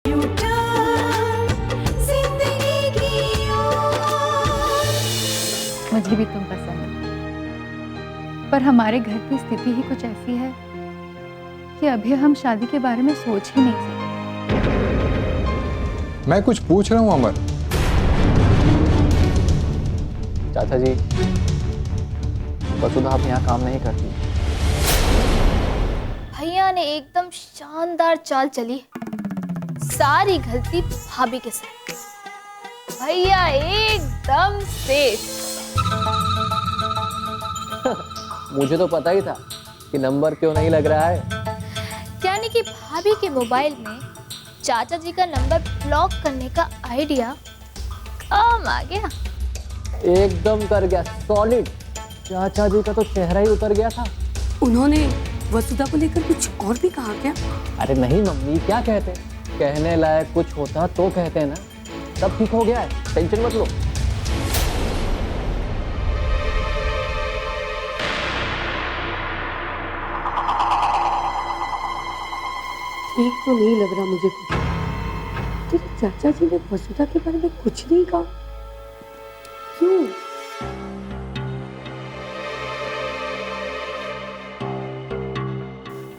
मुझे भी तुम पसंद हो, पर हमारे घर की स्थिति ही कुछ ऐसी है कि अभी हम शादी के बारे में सोच ही नहीं सकते। मैं कुछ पूछ रहा हूँ अमर। चाचा जी, वसुधा अब यहाँ काम नहीं करती। भैया ने एकदम शानदार चाल चली, सारी गलती भाभी के साथ। भैया एकदम सेफ। मुझे तो पता ही था कि नंबर क्यों नहीं लग रहा है। यानी कि भाभी के मोबाइल में चाचा जी का नंबर ब्लॉक करने का आइडिया काम आ गया। एकदम कर गया, सॉलिड। चाचा जी का तो चेहरा ही उतर गया था। उन्होंने वसुधा को लेकर कुछ और भी कहा क्या? अरे नहीं मम्मी, क्या कहते, कहने लायक कुछ होता तो कहते ना। सब ठीक हो गया है, टेंशन मत लो। ठीक तो नहीं लग रहा मुझे कुछ। तेरे चाचा जी ने वसुधा के बारे में कुछ नहीं कहा, क्यों?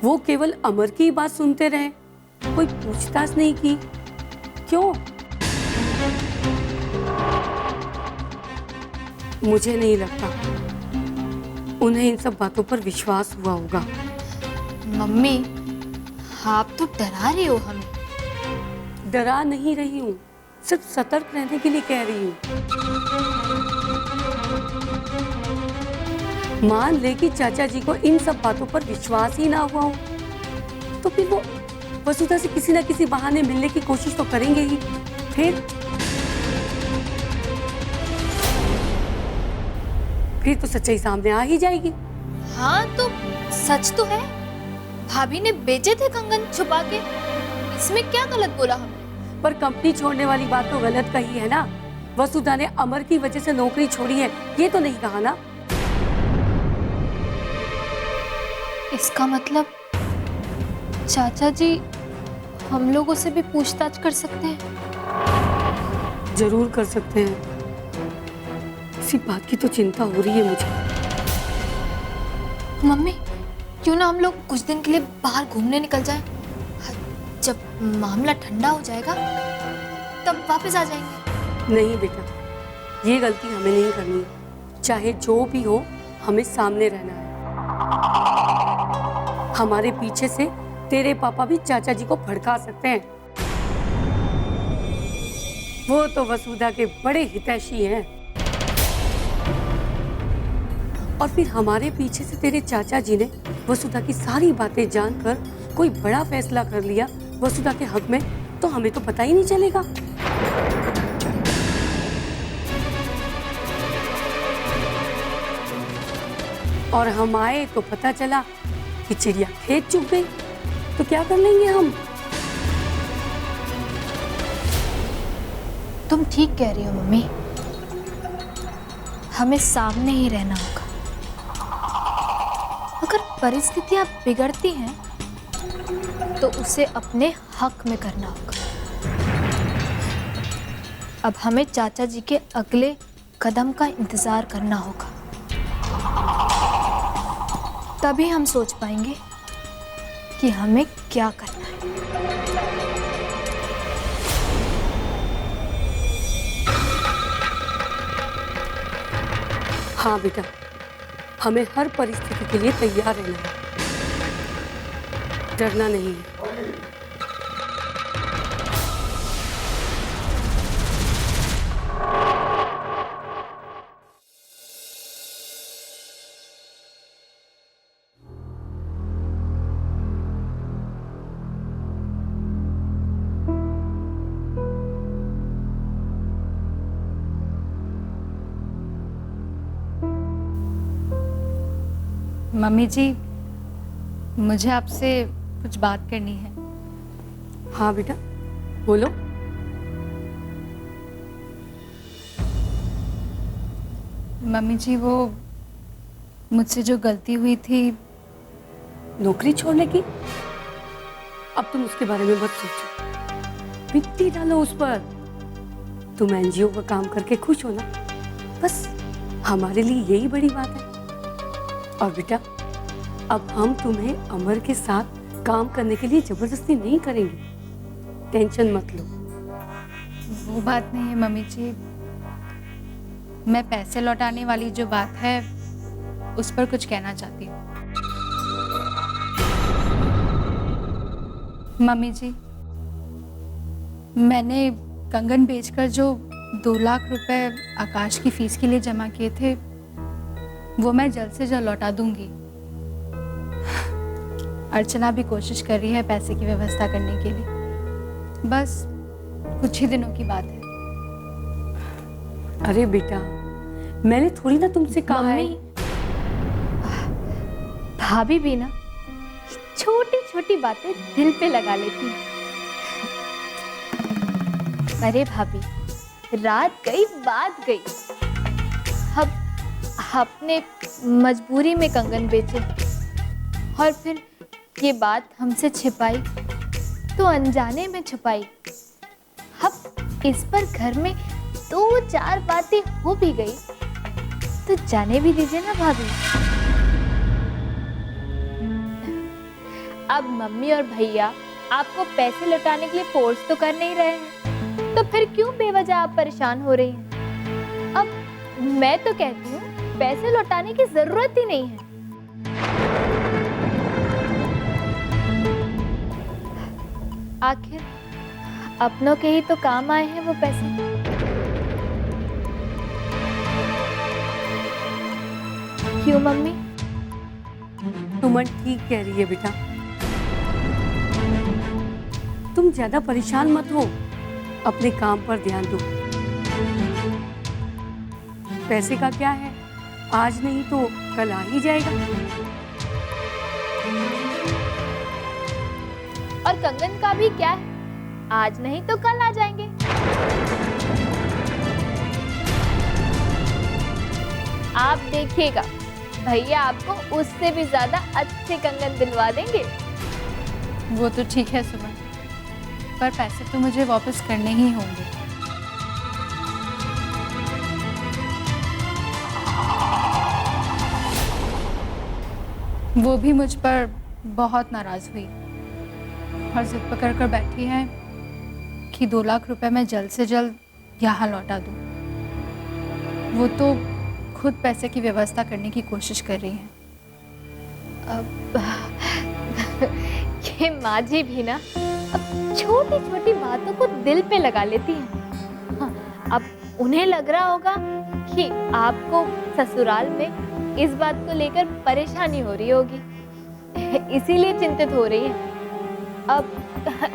वो केवल अमर की बात सुनते रहे, कोई पूछताछ नहीं की, क्यों? मुझे नहीं लगता उन्हें इन सब बातों पर विश्वास हुआ होगा। मम्मी, आप तो डरा रही हो हमें। डरा नहीं रही हूँ, सिर्फ सतर्क रहने के लिए कह रही हूँ। मान ले कि चाचा जी को इन सब बातों पर विश्वास ही ना हुआ हो, तो फिर वो वसुधा से किसी न किसी बहाने मिलने की कोशिश तो करेंगे ही। फिर तो सच्चाई सामने आ ही जाएगी। हाँ तो सच तो है, भाभी ने बेचे थे कंगन छुपा के, इसमें क्या गलत बोला हमने? पर कंपनी छोड़ने वाली बात तो गलत कही है ना। वसुधा ने अमर की वजह से नौकरी छोड़ी है, ये तो नहीं कहा ना। इसका मतलब चाचा जी हम लोगों से भी पूछताछ कर सकते हैं? जरूर कर सकते हैं, इसी बात की तो चिंता हो रही है मुझे। मम्मी, क्यों ना हम लोग कुछ दिन के लिए बाहर घूमने निकल जाएं? जब मामला ठंडा हो जाएगा तब वापस आ जाएंगे। नहीं बेटा, ये गलती हमें नहीं करनी है। चाहे जो भी हो, हमें सामने रहना है। हमारे पीछे से तेरे पापा भी चाचा जी को भड़का सकते हैं। वो तो वसुधा के बड़े हितैषी हैं। और फिर हमारे पीछे से तेरे चाचा जी ने वसुधा की सारी बातें जानकर कोई बड़ा फैसला कर लिया वसुधा के हक में, तो हमें तो पता ही नहीं चलेगा। और हम आए तो पता चला कि चिड़िया खेत चुग गई, तो क्या कर लेंगे हम? तुम ठीक कह रही हो मम्मी, हमें सामने ही रहना होगा। अगर परिस्थितियां बिगड़ती हैं तो उसे अपने हक में करना होगा। अब हमें चाचा जी के अगले कदम का इंतजार करना होगा, तभी हम सोच पाएंगे कि हमें क्या करना है। हाँ बेटा, हमें हर परिस्थिति के लिए तैयार रहना है, डरना नहीं है। मम्मी जी, मुझे आपसे कुछ बात करनी है। हाँ बेटा, बोलो। मम्मी जी, वो मुझसे जो गलती हुई थी, नौकरी छोड़ने की? अब तुम उसके बारे में मत सोचो। मिट्टी डालो उस पर। तुम एनजीओ का काम करके खुश हो ना, बस हमारे लिए यही बड़ी बात है। और बेटा, अब हम तुम्हें अमर के साथ काम करने के लिए जबरदस्ती नहीं करेंगे, टेंशन मत लो। वो बात नहीं है मम्मी जी, मैं पैसे लौटाने वाली जो बात है उस पर कुछ कहना चाहती हूँ। मम्मी जी, मैंने कंगन बेचकर जो 2 लाख रुपए आकाश की फीस के लिए जमा किए थे वो मैं जल्द से जल्द लौटा दूंगी। अर्चना भी कोशिश कर रही है पैसे की व्यवस्था करने के लिए, बस कुछ ही दिनों की बात है। अरे बेटा, मैंने थोड़ी ना तुमसे कहा है। भाभी भी ना छोटी छोटी बातें दिल पे लगा लेती हैं। अरे भाभी, रात गई बात गई, अब आपने मजबूरी में कंगन बेचे और फिर ये बात हमसे छिपाई तो अनजाने में छुपाई। अब इस पर घर में 2-4 बातें हो भी गई तो जाने भी दीजिए ना भाभी। अब मम्मी और भैया आपको पैसे लौटाने के लिए फोर्स तो कर नहीं रहे हैं, तो फिर क्यों बेवजह आप परेशान हो रही हैं? अब मैं तो कहती हूँ पैसे लौटाने की जरूरत ही नहीं है। आखिर अपनों के ही तो काम आए हैं वो पैसे। क्यों मम्मी? तुमन ठीक कह रही है बेटा, तुम ज्यादा परेशान मत हो, अपने काम पर ध्यान दो। पैसे का क्या है, आज नहीं तो कल आ ही जाएगा। और कंगन का भी क्या है, आज नहीं तो कल आ जाएंगे। आप देखिएगा, भैया आपको उससे भी ज्यादा अच्छे कंगन दिलवा देंगे। वो तो ठीक है सुमन, पर पैसे तो मुझे वापस करने ही होंगे। वो भी मुझ पर बहुत नाराज हुई और जिद पकड़ कर बैठी है कि 2 लाख रुपए मैं जल्द से जल्द यहाँ लौटा दूँ। वो तो खुद पैसे की व्यवस्था करने की कोशिश कर रही हैं। अब ये माँ जी भी ना अब छोटी छोटी बातों को दिल पे लगा लेती हैं। हाँ, अब उन्हें लग रहा होगा कि आपको ससुराल में इस बात को लेकर परेशानी हो रही होगी, इसीलिए चिंतित हो रही हैं। अब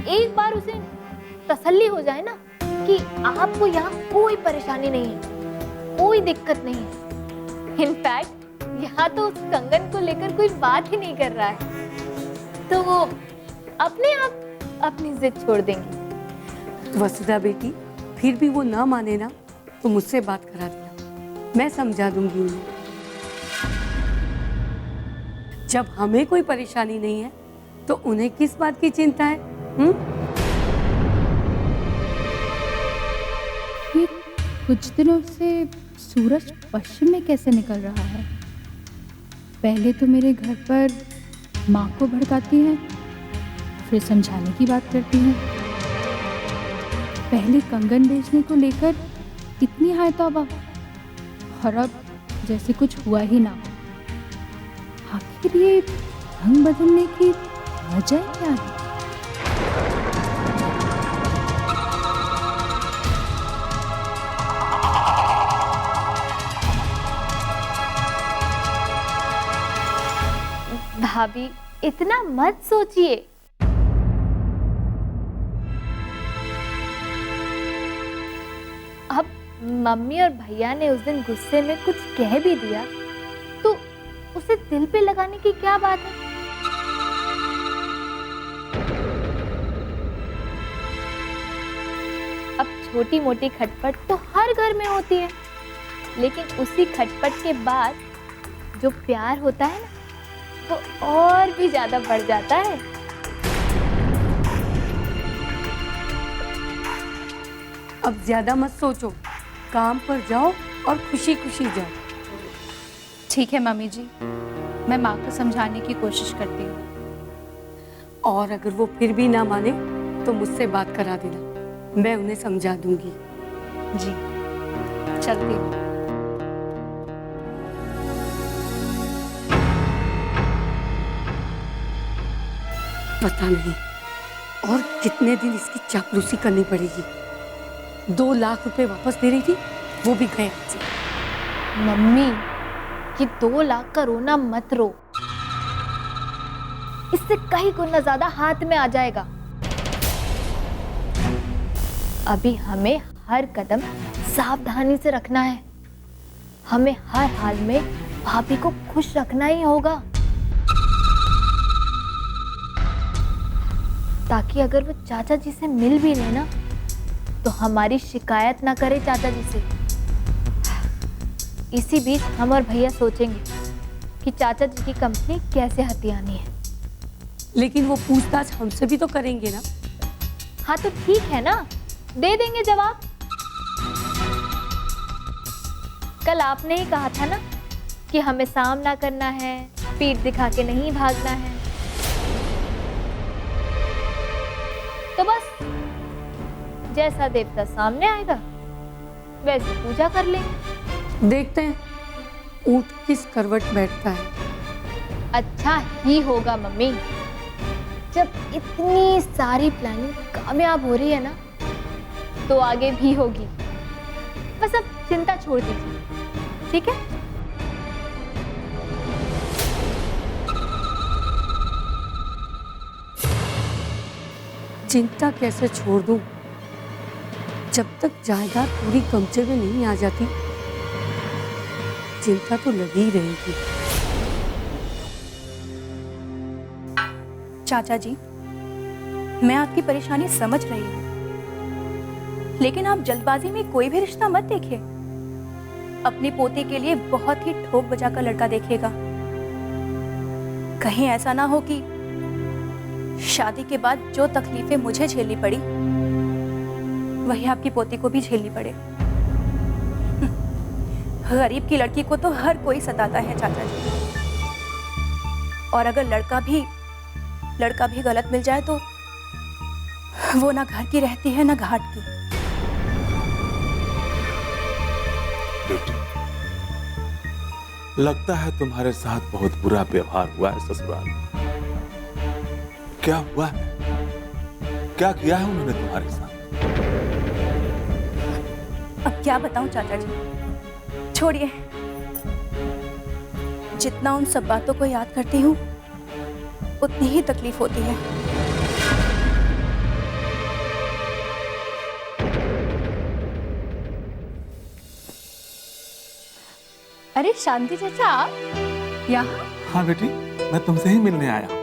एक बार उसे तसल्ली हो जाए ना कि आपको यहाँ कोई परेशानी नहीं है, कोई दिक्कत नहीं है। इनफैक्ट यहाँ तो उस कंगन को लेकर कोई बात ही नहीं कर रहा है, तो वो अपने आप अपनी जिद छोड़ देंगी। वसुधा बेटी, फिर भी वो ना माने ना तो मुझसे बात करा देना, मैं समझा दूंगी उन्हें। जब हमें कोई परेशानी नहीं है तो उन्हें किस बात की चिंता है? ये कुछ दिनों से सूरज पश्चिम में कैसे निकल रहा है? पहले तो मेरे घर पर माँ को भड़काती है, फिर समझाने की बात करती है। पहले कंगन बेचने को लेकर इतनी हाय तौबा, और अब जैसे कुछ हुआ ही ना। आखिर ये रंग बदलने की वजह क्या है? भाभी, इतना मत सोचिए। अब मम्मी और भैया ने उस दिन गुस्से में कुछ कह भी दिया तो उसे दिल पे लगाने की क्या बात है? अब छोटी मोटी खटपट तो हर घर में होती है, लेकिन उसी खटपट के बाद जो प्यार होता है ना, तो और भी ज्यादा बढ़ जाता है। अब ज्यादा मत सोचो, काम पर जाओ और खुशी खुशी जाओ। ठीक है मम्मी जी, मैं माँ को समझाने की कोशिश करती हूँ। और अगर वो फिर भी ना माने तो मुझसे बात करा देना, मैं उन्हें समझा दूंगी। जी, चलती हूँ। पता नहीं और कितने दिन इसकी चापलूसी करनी पड़ेगी। 2 लाख रुपए वापस दे रही थी, वो भी गए हाथ से। मम्मी, ये 2 लाख का रोना मत रो, इससे कहीं गुना ज्यादा हाथ में आ जाएगा। अभी हमें हर कदम सावधानी से रखना है। हमें हर हाल में भाभी को खुश रखना ही होगा, ताकि अगर वो चाचा जी से मिल भी ले ना, तो हमारी शिकायत ना करे चाचा जी से। इसी बीच हम और भैया सोचेंगे कि चाचा जी की कंपनी कैसे हथियानी है। लेकिन वो पूछताछ हमसे भी तो करेंगे ना। हाँ तो ठीक है ना, दे देंगे जवाब। कल आपने ही कहा था ना कि हमें सामना करना है, पीठ दिखा के नहीं भागना है। तो बस जैसा देवता सामने आएगा वैसे पूजा कर लेंगे। देखते हैं ऊंट किस करवट बैठता है। अच्छा ही होगा मम्मी, जब इतनी सारी प्लानिंग कामयाब हो रही है ना, तो आगे भी होगी। बस अब चिंता छोड़ दीजिए, ठीक है? चिंता कैसे छोड़ दूं? जब तक जायदाद पूरी कब्जे में नहीं आ जाती, चिंता तो लगी ही रहेगी। चाचा जी, मैं आपकी परेशानी समझ रही हूँ, लेकिन आप जल्दबाजी में कोई भी रिश्ता मत देखिए। अपनी पोती के लिए बहुत ही ठोक बजा का लड़का देखिएगा। कहीं ऐसा ना हो कि शादी के बाद जो तकलीफें मुझे झेलनी पड़ी वही आपकी पोती को भी झेलनी पड़े। गरीब की लड़की को तो हर कोई सताता है चाचा जी, और अगर लड़का भी गलत मिल जाए तो वो ना घर की रहती है ना घाट की। बेटी, लगता है तुम्हारे साथ बहुत बुरा व्यवहार हुआ है ससुराल में। क्या हुआ है? क्या किया है उन्होंने तुम्हारे साथ? अब क्या बताऊं चाचा जी, छोड़िए। जितना उन सब बातों को याद करती हूँ उतनी ही तकलीफ होती है। अरे शांति चाचा, आप यहाँ? हाँ बेटी, मैं तुमसे ही मिलने आया हूँ।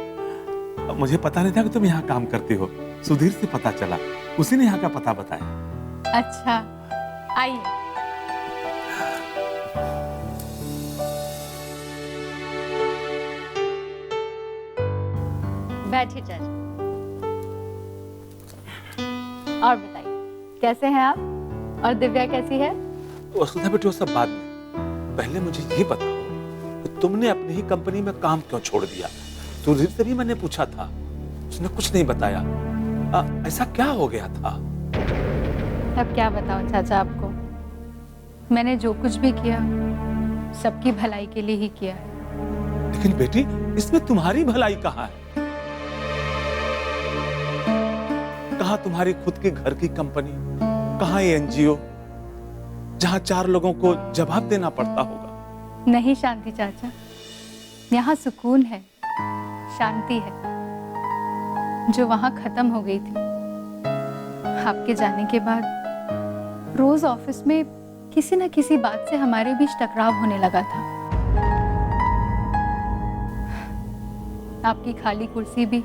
अब मुझे पता नहीं था कि तुम यहाँ काम करती हो। सुधीर से पता चला, उसी ने यहाँ का पता बताया। अच्छा, आइए। बैठिए चाचा। और बताइए, कैसे हैं आप? और दिव्या कैसी है? वसुधा बेटी, वो सब बाद में। पहले मुझे ये बताओ कि तुमने अपनी ही कंपनी में काम क्यों छोड़ दिया? सुधीर से भी मैंने पूछा था, उसने कुछ नहीं बताया। ऐसा क्या हो गया था? अब क्या बताऊं चाचा आपको, मैंने जो कुछ भी किया सबकी भलाई के लिए ही किया है। लेकिन बेटी, इसमें तुम्हारी भलाई कहाँ है? कहाँ तुम्हारी खुद की घर की कंपनी, कहाँ ये एनजीओ जहां 4 लोगों को जवाब देना पड़ता होगा? नहीं शांति चाचा, यहाँ सुकून है, शांति है, जो वहां खत्म हो गई थी। आपके जाने के बाद रोज ऑफिस में किसी न किसी बात से हमारे बीच टकराव होने लगा था। आपकी खाली कुर्सी भी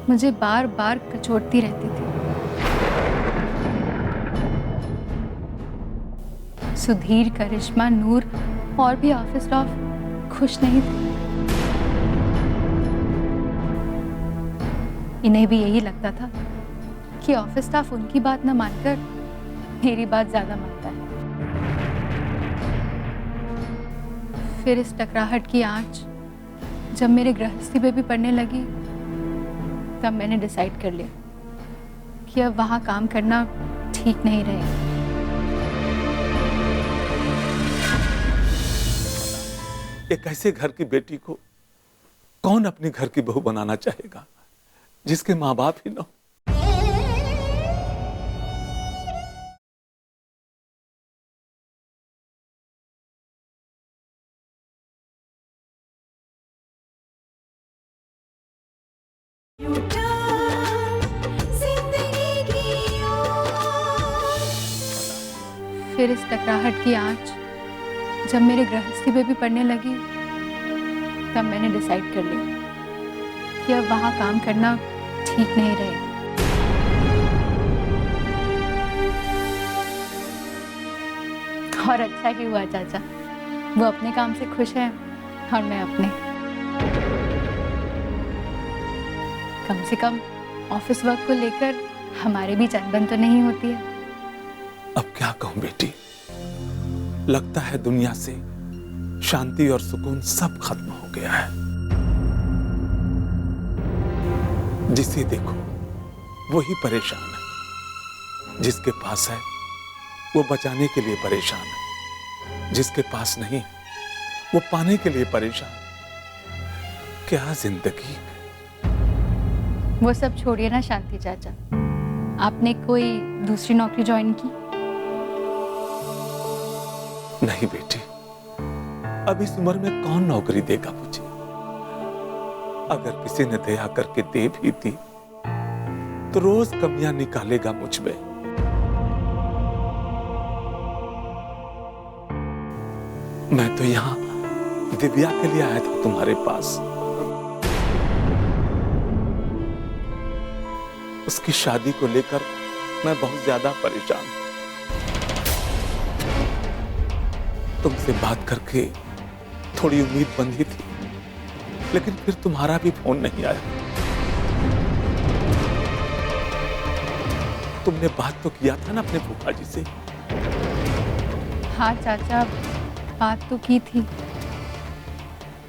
मुझे बार बार कचोटती रहती थी। सुधीर, करिश्मा, नूर और भी ऑफिस स्टाफ खुश नहीं थे। इन्हें भी यही लगता था कि ऑफिस स्टाफ उनकी बात न मानकर मेरी बात ज़्यादा मानता है। फिर इस टकराहट की आंच जब मेरे गृहस्थी पे भी पड़ने लगी, तब मैंने डिसाइड कर लिया कि अब वहाँ काम करना ठीक नहीं रहेगा। एक ऐसे घर की बेटी को कौन अपने घर की बहू बनाना चाहेगा जिसके माँ बाप ही ना हो? फिर इस टकराहट की आंच जब मेरे गृहस्थी पे भी पड़ने लगी, तब मैंने डिसाइड कर लिया कि अब वहाँ काम करना ठीक नहीं रहेगा। और अच्छा ही हुआ चाचा, वो अपने काम से खुश है और मैं अपने। कम से कम ऑफिस वर्क को लेकर हमारे बीच अनबन तो नहीं होती है। अब क्या कहूं बेटी, लगता है दुनिया से शांति और सुकून सब खत्म हो गया है। जिसे देखो वही परेशान है, जिसके पास है वो बचाने के लिए परेशान है, जिसके पास नहीं वो पाने के लिए परेशान। क्या जिंदगी। वो सब छोड़िए ना शांति चाचा, आपने कोई दूसरी नौकरी ज्वाइन की? नहीं बेटी, अब इस उम्र में कौन नौकरी देगा मुझे? अगर किसी ने दया करके दे भी दी तो रोज कमियां निकालेगा मुझ में। मैं तो यहां दिव्या के लिए आया था तुम्हारे पास। उसकी शादी को लेकर मैं बहुत ज्यादा परेशान हूं। तुमसे बात करके थोड़ी उम्मीद बंधी थी, लेकिन फिर तुम्हारा भी फोन नहीं आया। तुमने बात तो किया था ना अपने फूफा जी से? हाँ चाचा, बात तो की थी,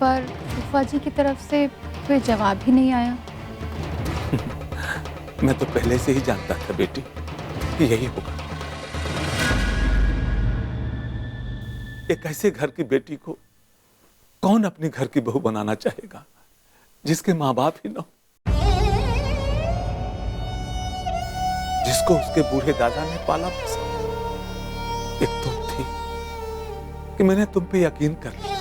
पर फूफा जी की तरफ से कोई जवाब ही नहीं आया। मैं तो पहले से ही जानता था बेटी कि यही होगा। एक ऐसे घर की बेटी को कौन अपने घर की बहू बनाना चाहेगा जिसके माँ बाप ही ना हो, जिसको उसके बूढ़े दादा ने पाला पोसा। एक तुम थी कि मैंने तुम पे यकीन कर लिया।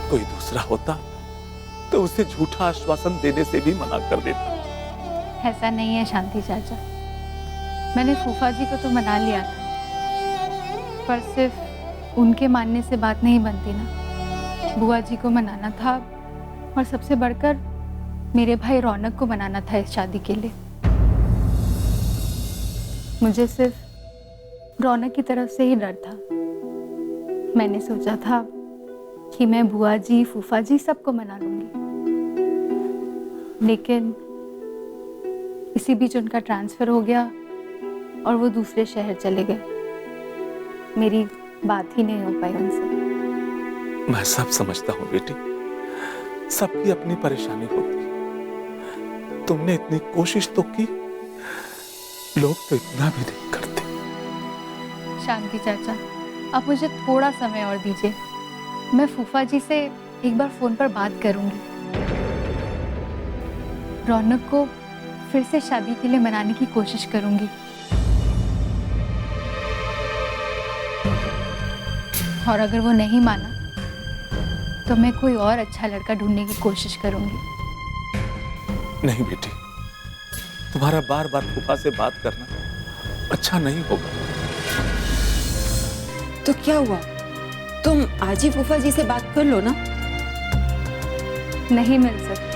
कोई दूसरा होता तो उसे झूठा आश्वासन देने से भी मना कर देता। ऐसा नहीं है शांति चाचा, मैंने फूफा जी को तो मना लिया था, पर सिर्फ उनके मानने से बात नहीं बनती ना। बुआ जी को मनाना था और सबसे बढ़कर मेरे भाई रौनक को मनाना था इस शादी के लिए। मुझे सिर्फ रौनक की तरफ से ही डर था। मैंने सोचा था कि मैं बुआ जी, फूफा जी सबको मना लूंगी, लेकिन इसी बीच उनका ट्रांसफर हो गया और वो दूसरे शहर चले गए। मेरी बात ही नहीं हो पाई उनसे। मैं सब समझता हूँ बेटी, सबकी अपनी परेशानी होती है। तुमने इतनी कोशिश तो की, लोग तो इतना भी नहीं करते। शांति चाचा, आप मुझे थोड़ा समय और दीजिए, मैं फूफा जी से एक बार फोन पर बात करूंगी। रौनक को फिर से शादी के लिए मनाने की कोशिश करूंगी। और अगर वो नहीं माना तो मैं कोई और अच्छा लड़का ढूंढने की कोशिश करूंगी। नहीं बेटी, तुम्हारा बार बार फूफा से बात करना अच्छा नहीं होगा। तो क्या हुआ, तुम आज ही फूफा जी से बात कर लो ना। नहीं मिल सकती।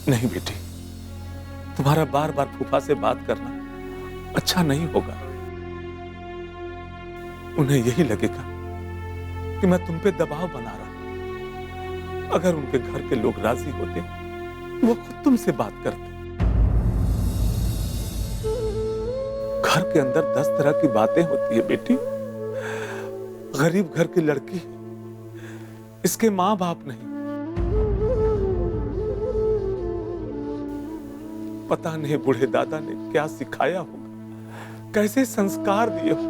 नहीं बेटी, तुम्हारा बार बार फूफा से बात करना अच्छा नहीं होगा। उन्हें यही लगेगा कि मैं तुम पे दबाव बना रहा। अगर उनके घर के लोग राजी होते, वो खुद तुमसे बात करते। घर के अंदर 10 तरह की बातें होती है बेटी। गरीब घर की लड़की, इसके माँ बाप नहीं, पता नहीं बूढ़े दादा ने क्या सिखाया होगा, कैसे संस्कार दिए हो।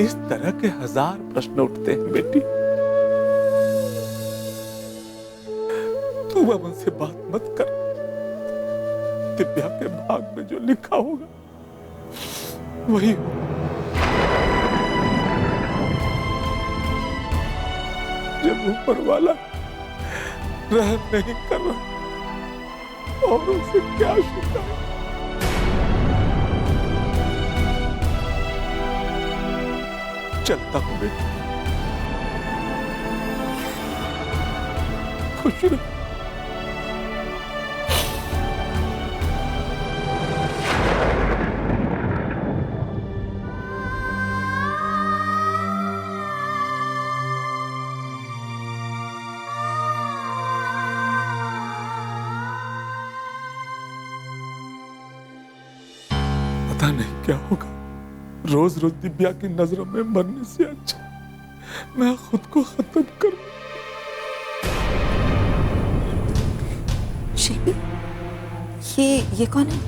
इस तरह के 1000 प्रश्न उठते हैं बेटी। तू अब उनसे बात मत कर। दिव्या के भाग में जो लिखा होगा वही होगा। जब ऊपर वाला रहम नहीं कर रहा और उसे क्या शिकायत। चलता हूं बेटा, खुश रहो। पता नहीं क्या होगा। रोज रोज दिव्या की नजरों में मरने से अच्छा मैं खुद को खत्म कर। शिल्पी, ये कौन है?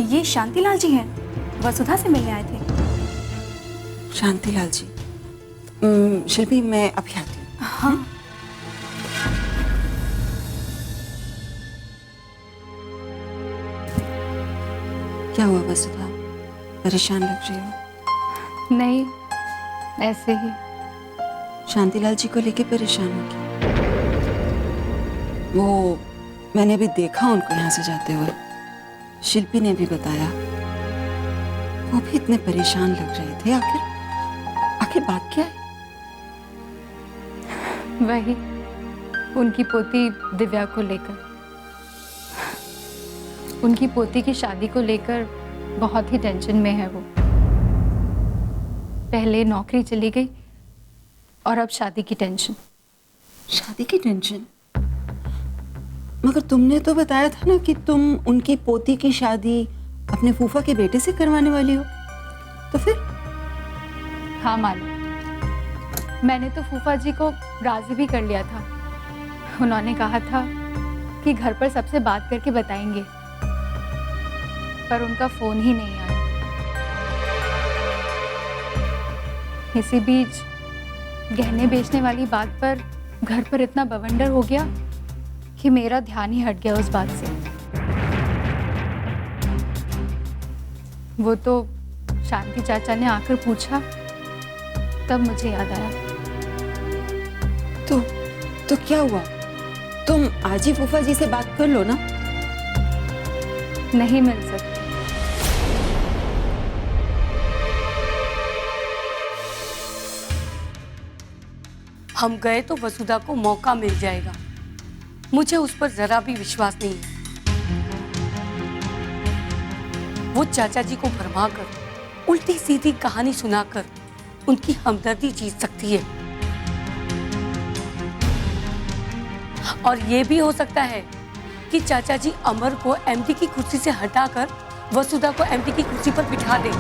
ये शांतिलाल जी हैं, वसुधा से मिलने आए थे। शांतिलाल जी। शिल्पी, मैं अभी आती हूँ। हाँ। क्या हुआ वसुधा, परेशान लग रही हो? नहीं, ऐसे ही। शांतिलाल जी को लेके परेशान होगी? वो मैंने भी देखा उनको यहाँ से जाते हुए। शिल्पी ने भी बताया, वो भी इतने परेशान लग रहे थे। आखिर बात क्या है? वही उनकी पोती दिव्या को लेकर। उनकी पोती की शादी को लेकर बहुत ही टेंशन में है वो। पहले नौकरी चली गई और अब शादी की टेंशन। शादी की टेंशन? मगर तुमने तो बताया था ना कि तुम उनकी पोती की शादी अपने फूफा के बेटे से करवाने वाली हो। तो फिर? हाँ मालिक, मैंने तो फूफा जी को राजी भी कर लिया था। उन्होंने कहा था कि घर पर सबसे बात करके बताएंगे, पर उनका फोन ही नहीं आया। इसी बीच गहने बेचने वाली बात पर घर पर इतना बवंडर हो गया कि मेरा ध्यान ही हट गया उस बात से। वो तो शांति चाचा ने आकर पूछा, तब मुझे याद आया। तो क्या हुआ? तुम आज ही फूफा जी से बात कर लो ना। नहीं मिल सकती। हम गए तो वसुधा को मौका मिल जाएगा। मुझे उस पर जरा भी विश्वास नहीं है। वो चाचा जी को भरमा कर, उल्टी सीधी कहानी सुनाकर उनकी हमदर्दी जीत सकती है। और ये भी हो सकता है कि चाचा जी अमर को एमडी की कुर्सी से हटाकर वसुधा को एमडी की कुर्सी पर बिठा दें।